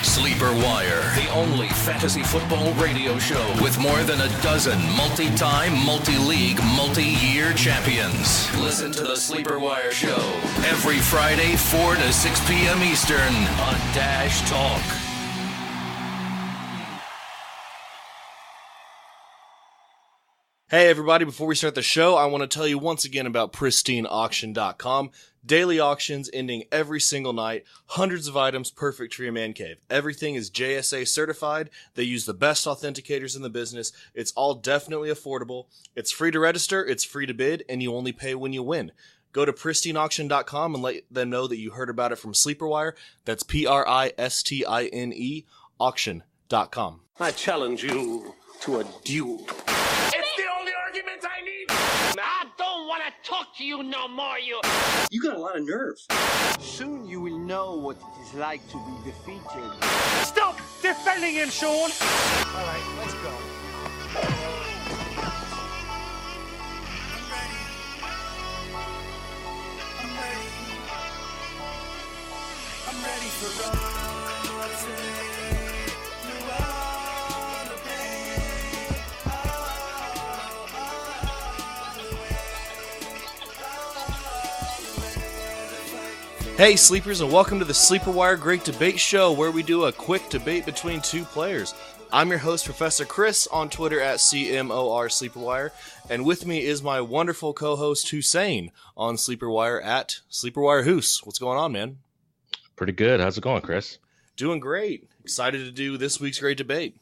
Sleeper Wire, the only fantasy football radio show with more than a dozen multi-time, multi-league, multi-year champions. Listen to the Sleeper Wire show every Friday, 4 to 6 p.m. Eastern on Dash Talk. Hey everybody, before we start the show, I want to tell you once again about pristineauction.com. Daily auctions ending every single night, hundreds of items perfect for your man cave. Everything is JSA certified. They use the best authenticators in the business. It's all definitely affordable. It's free to register, it's free to bid, and you only pay when you win. Go to pristineauction.com and let them know that you heard about it from Sleeperwire. That's Pristine auction.com. I challenge you to a duel. It's the only argument I need. I don't want to talk to you no more, you. You got a lot of nerve. Soon you will know what it is like to be defeated. Stop defending him, Sean. All right, let's go. I'm ready for all today. Hey Sleepers, and welcome to the Sleeper Wire Great Debate Show, where we do a quick debate between two players. I'm your host, Professor Kearse, on Twitter at CMOR Sleeperwire, and with me is my wonderful co-host Hussein on Sleeperwire at Sleeperwire Hoos. What's going on, man? Pretty good. How's it going, Chris? Doing great. Excited to do this week's great debate.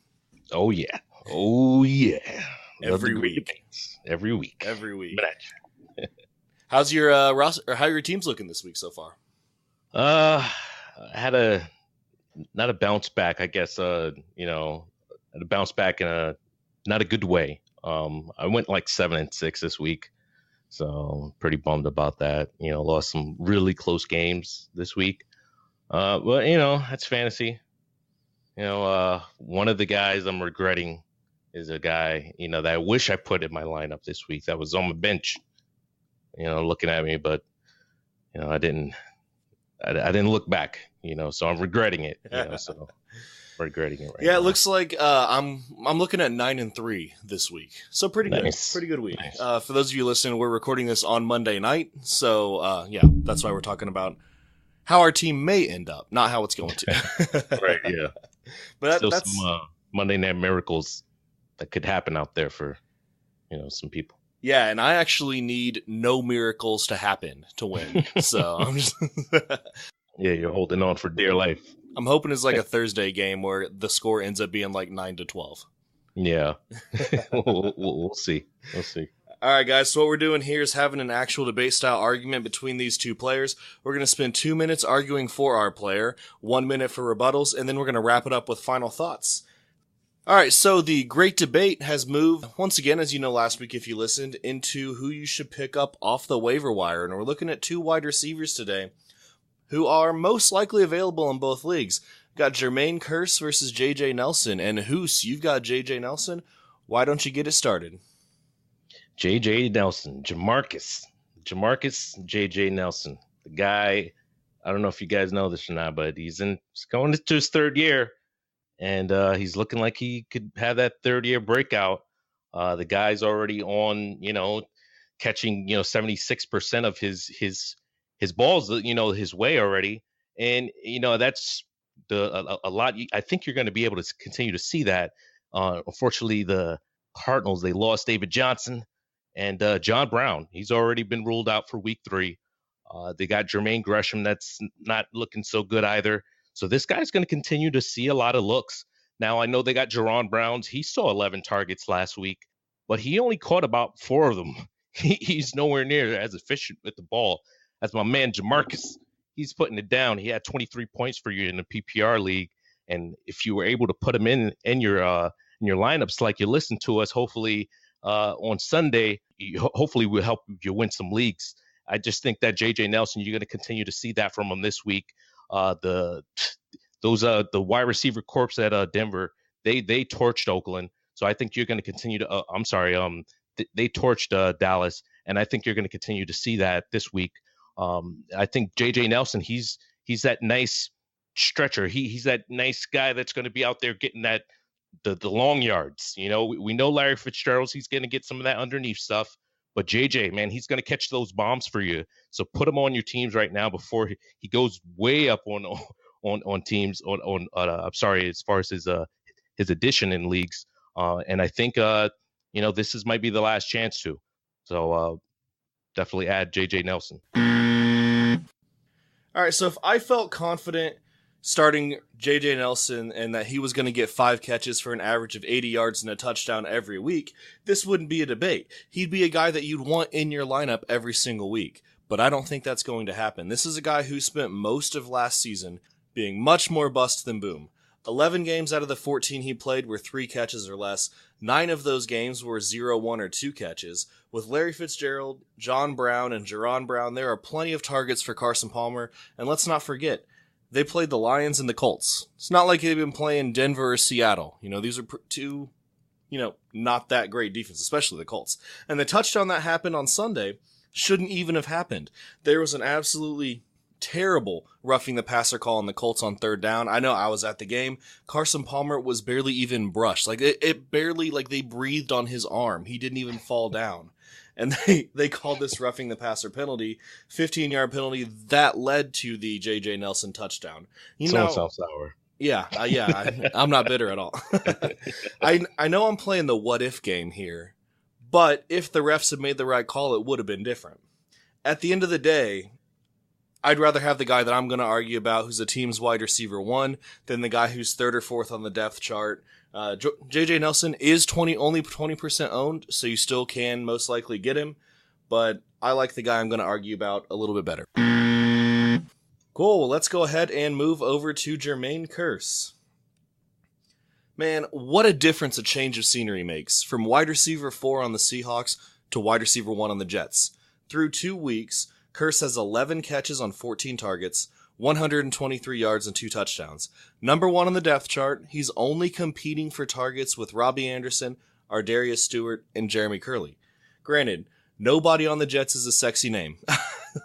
Oh yeah. Oh yeah. Every week. Every week. Every week. How's your roster, or how are your teams looking this week so far? I had not a bounce back, I guess. Had a bounce back in a not a good way. I went like 7-6 this week, so I'm pretty bummed about that. Lost some really close games this week. But that's fantasy. One of the guys I'm regretting is a guy that I wish I put in my lineup this week. That was on my bench. Looking at me, but I didn't look back, so I'm regretting it, so I'm regretting it right now. It looks like I'm looking at 9-3 this week, so pretty good. Nice. Pretty good week. Nice. For those of you listening, we're recording this on Monday night, so that's why we're talking about how our team may end up, not how it's going to. Right, yeah. But Still that's some Monday Night Miracles that could happen out there for some people. Yeah, and I actually need no miracles to happen to win. So I'm just Yeah, you're holding on for dear life. I'm hoping it's like a Thursday game where the score ends up being like 9-12. Yeah. We'll see. We'll see. All right, guys. So what we're doing here is having an actual debate style argument between these two players. We're going to spend 2 minutes arguing for our player, 1 minute for rebuttals, and then we're going to wrap it up with final thoughts. All right, so the great debate has moved, once again, as you know last week if you listened, into who you should pick up off the waiver wire. And we're looking at two wide receivers today who are most likely available in both leagues. We've got Jermaine Kearse versus J.J. Nelson. And Hoos, you've got J.J. Nelson. Why don't you get it started? J.J. Nelson, Jamarcus, J.J. Nelson. The guy, I don't know if you guys know this or not, but he's going into his third year. And he's looking like he could have that third-year breakout. The guy's already on, catching, 76% of his balls, his way already. And, that's a lot. I think you're going to be able to continue to see that. Unfortunately, the Cardinals, they lost David Johnson and John Brown. He's already been ruled out for week 3. They got Jermaine Gresham. That's not looking so good either. So this guy's going to continue to see a lot of looks. Now, I know they got Jerron Browns. He saw 11 targets last week, but he only caught about 4 of them. He's nowhere near as efficient with the ball as my man Jamarcus. He's putting it down. He had 23 points for you in the PPR league, and if you were able to put him in your lineups like you listened to us, hopefully on Sunday, hopefully we'll help you win some leagues. I just think that J.J. Nelson, you're going to continue to see that from him this week. The wide receiver corps at Denver, they torched Oakland, so I think you're going to continue to. They torched Dallas, and I think you're going to continue to see that this week. I think J.J. Nelson, he's that nice stretcher. He's that nice guy that's going to be out there getting that the long yards. We know Larry Fitzgerald's he's going to get some of that underneath stuff, but JJ, man, he's going to catch those bombs for you. So put him on your teams right now before he goes way up on teams I'm sorry, as far as his addition in leagues. And I think this might be the last chance to. So definitely add JJ Nelson. All right, so if I felt confident starting J.J. Nelson and that he was going to get 5 catches for an average of 80 yards and a touchdown every week, this wouldn't be a debate. He'd be a guy that you'd want in your lineup every single week, but I don't think that's going to happen. This is a guy who spent most of last season being much more bust than boom. 11 games out of the 14 he played were 3 catches or less. 9 of those games were 0, 1, or 2 catches. With Larry Fitzgerald, John Brown, and Jerron Brown, there are plenty of targets for Carson Palmer, and let's not forget, they played the Lions and the Colts. It's not like they've been playing Denver or Seattle. These are two, not that great defense, especially the Colts. And the touchdown that happened on Sunday shouldn't even have happened. There was an absolutely terrible roughing the passer call on the Colts on 3rd down. I know I was at the game. Carson Palmer was barely even brushed. It barely, they breathed on his arm. He didn't even fall down. And they called this roughing the passer penalty, 15-yard penalty that led to the J.J. Nelson touchdown. Sounds sour. Yeah, I'm not bitter at all. I know I'm playing the what if game here, but if the refs had made the right call, it would have been different. At the end of the day, I'd rather have the guy that I'm going to argue about who's a team's wide receiver 1 than the guy who's 3rd or 4th on the depth chart. J.J. Nelson is only 20% owned, so you still can most likely get him, but I like the guy I'm going to argue about a little bit better. Cool, well, let's go ahead and move over to Jermaine Kearse. Man, what a difference a change of scenery makes, from wide receiver 4 on the Seahawks to wide receiver 1 on the Jets. Through 2 weeks, Kearse has 11 catches on 14 targets, 123 yards and 2 touchdowns. Number 1 on the depth chart, he's only competing for targets with Robbie Anderson, Ardarius Stewart, and Jeremy Curley. Granted, nobody on the Jets is a sexy name.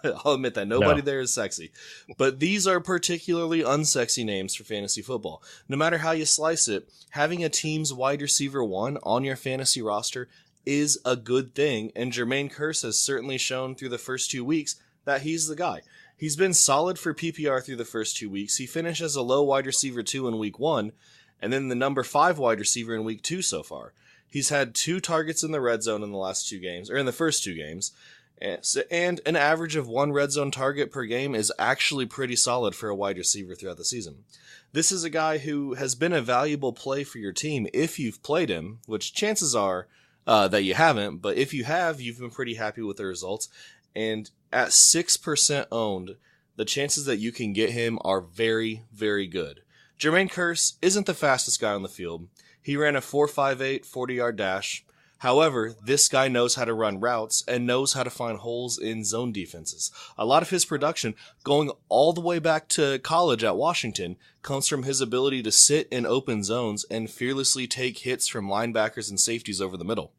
I'll admit that. Nobody there is sexy. But these are particularly unsexy names for fantasy football. No matter how you slice it, having a team's wide receiver 1 on your fantasy roster is a good thing, and Jermaine Kearse has certainly shown through the first 2 weeks that he's the guy. He's been solid for PPR through the first 2 weeks. He finished as a low wide receiver 2 in week 1, and then the number 5 wide receiver in week 2 so far. He's had 2 targets in the red zone in the last 2 games, or in the first 2 games, and an average of 1 red zone target per game is actually pretty solid for a wide receiver throughout the season. This is a guy who has been a valuable play for your team if you've played him, which chances are that you haven't, but if you have, you've been pretty happy with the results. And at 6% owned, the chances that you can get him are very, very good. Jermaine Kearse isn't the fastest guy on the field. He ran a 4.58 40-yard dash. However, this guy knows how to run routes and knows how to find holes in zone defenses. A lot of his production, going all the way back to college at Washington, comes from his ability to sit in open zones and fearlessly take hits from linebackers and safeties over the middle.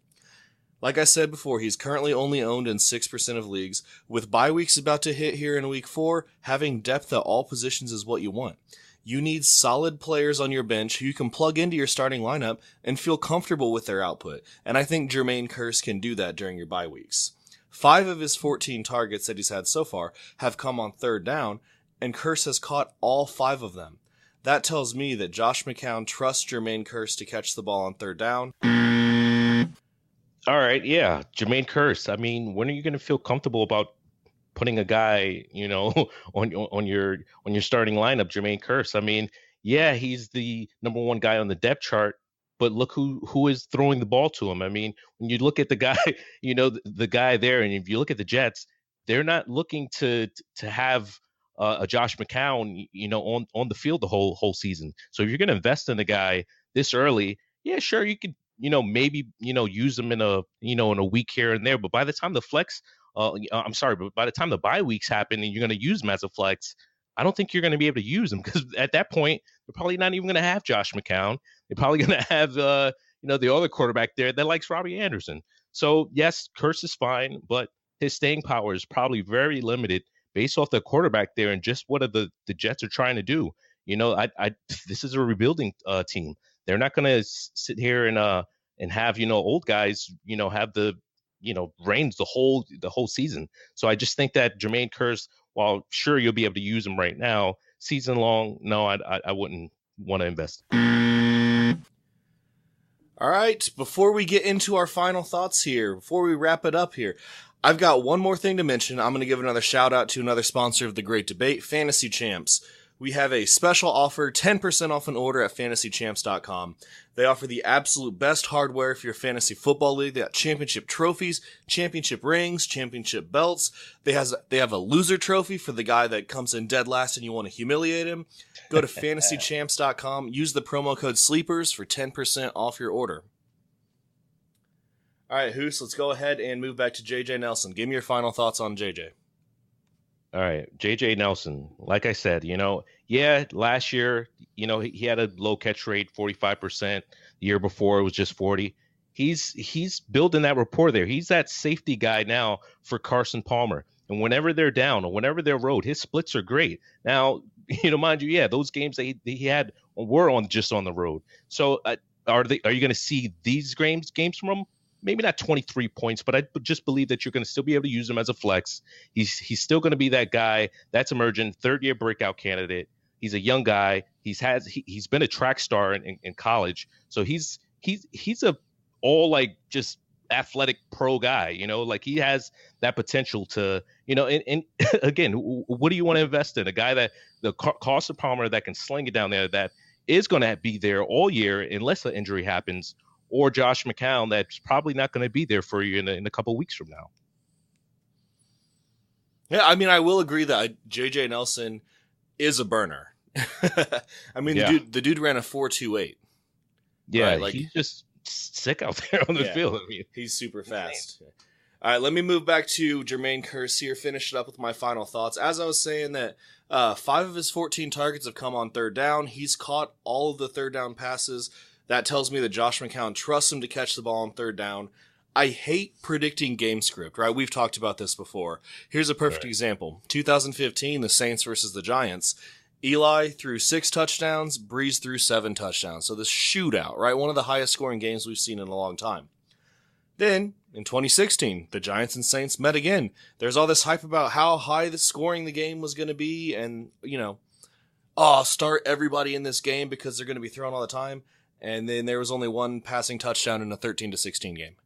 Like I said before, he's currently only owned in 6% of leagues. With bye weeks about to hit here in week 4, having depth at all positions is what you want. You need solid players on your bench who you can plug into your starting lineup and feel comfortable with their output, and I think Jermaine Kearse can do that during your bye weeks. 5 of his 14 targets that he's had so far have come on 3rd down, and Kearse has caught all 5 of them. That tells me that Josh McCown trusts Jermaine Kearse to catch the ball on 3rd down. All right, yeah, Jermaine Kearse. I mean, when are you going to feel comfortable about putting a guy, on your starting lineup, Jermaine Kearse? I mean, yeah, he's the number 1 guy on the depth chart, but look who is throwing the ball to him. I mean, when you look at the guy, the guy there, and if you look at the Jets, they're not looking to have a Josh McCown, on the field the whole season. So if you're going to invest in a guy this early, yeah, sure, you could. Maybe, use them in a week here and there. But by the time the but by the time the bye weeks happen and you're going to use them as a flex, I don't think you're going to be able to use them, because at that point, they're probably not even going to have Josh McCown. They're probably going to have, the other quarterback there that likes Robbie Anderson. So, yes, Kearse is fine, but his staying power is probably very limited based off the quarterback there and just what the Jets are trying to do. This is a rebuilding team. They're not going to sit here and have, old guys, have the, reigns the whole season. So I just think that Jermaine Kearse, while sure you'll be able to use him right now, season long, no, I wouldn't want to invest. All right, before we get into our final thoughts here, before we wrap it up here, I've got one more thing to mention. I'm going to give another shout out to another sponsor of the Great Debate, Fantasy Champs. We have a special offer, 10% off an order at fantasychamps.com. They offer the absolute best hardware for your fantasy football league. They got championship trophies, championship rings, championship belts. They have a loser trophy for the guy that comes in dead last and you want to humiliate him. Go to fantasychamps.com. Use the promo code SLEEPERS for 10% off your order. All right, Hoos, let's go ahead and move back to JJ Nelson. Give me your final thoughts on JJ. All right, JJ Nelson, like I said, last year, he had a low catch rate, 45%. The year before it was just 40. He's building that rapport there. He's that safety guy now for Carson Palmer. And whenever they're down or whenever they're road, his splits are great. Now, mind you, those games that he had were just on the road. So are you going to see these games from him? Maybe not 23 points, but I just believe that you're going to still be able to use him as a flex. He's still going to be that guy that's emerging, third-year breakout candidate. He's a young guy. He's been a track star in college, so he's a all just athletic pro guy. He has that potential to and again, what do you want to invest in? A guy that the Carson Palmer that can sling it down there, that is going to be there all year unless an injury happens. Or Josh McCown, that's probably not going to be there for you in a couple weeks from now. Yeah, I will agree that JJ Nelson is a burner. The dude ran a 4.28. Yeah, right? he's just sick out there on the field. He's super fast. All right, let me move back to Jermaine Kearse here, finish it up with my final thoughts. As I was saying that 5 of his 14 targets have come on third down. He's caught all of the third down passes. That tells me that Josh McCown trusts him to catch the ball on third down. I hate predicting game script, right? We've talked about this before. Here's a perfect example. 2015, the Saints versus the Giants. Eli threw 6 touchdowns, Breeze threw 7 touchdowns. So this shootout, right? One of the highest scoring games we've seen in a long time. Then, in 2016, the Giants and Saints met again. There's all this hype about how high the scoring the game was going to be and, start everybody in this game because they're going to be thrown all the time. And then there was only one passing touchdown in a 13-16 game.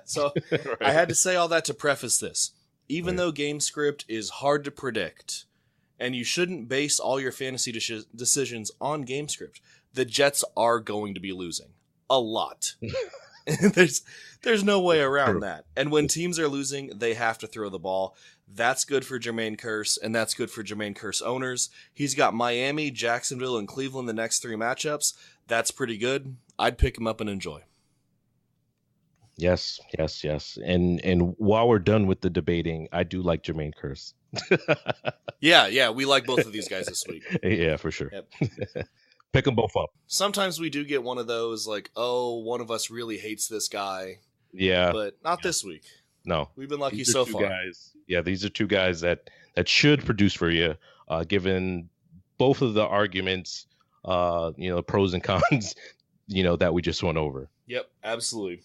So right. I had to say all that to preface this. Even though game script is hard to predict, and you shouldn't base all your fantasy decisions on game script, the Jets are going to be losing. A lot. There's no way around that. And when teams are losing, they have to throw the ball. That's good for Jermaine Kearse, and that's good for Jermaine Kearse owners. He's got Miami, Jacksonville, and Cleveland the next 3 matchups. That's pretty good. I'd pick him up and enjoy. Yes. And while we're done with the debating, I do like Jermaine Kearse. Yeah, we like both of these guys this week. Yeah, for sure. Yep. Pick them both up. Sometimes we do get one of those like, one of us really hates this guy. Yeah. But not this week. No. We've been lucky so far. These are 2 guys that should produce for you, given both of the arguments, pros and cons, that we just went over. Yep, absolutely.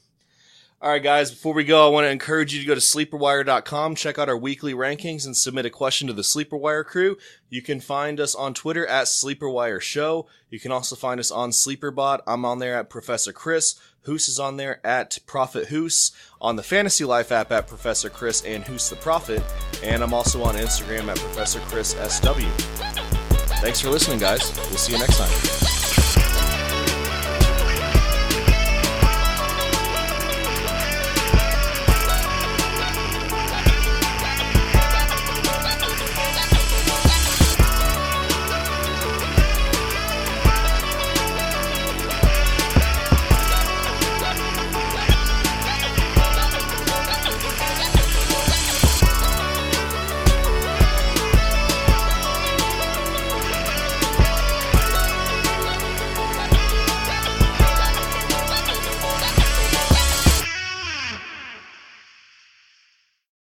All right, guys, before we go, I want to encourage you to go to sleeperwire.com, check out our weekly rankings, and submit a question to the Sleeperwire crew. You can find us on Twitter at Sleeperwire Show. You can also find us on SleeperBot. I'm on there at Professor Chris. Hoos is on there at Prophet Hoos. On the Fantasy Life app at Professor Chris and Hoos the Prophet. And I'm also on Instagram at Professor Chris SW. Thanks for listening, guys. We'll see you next time.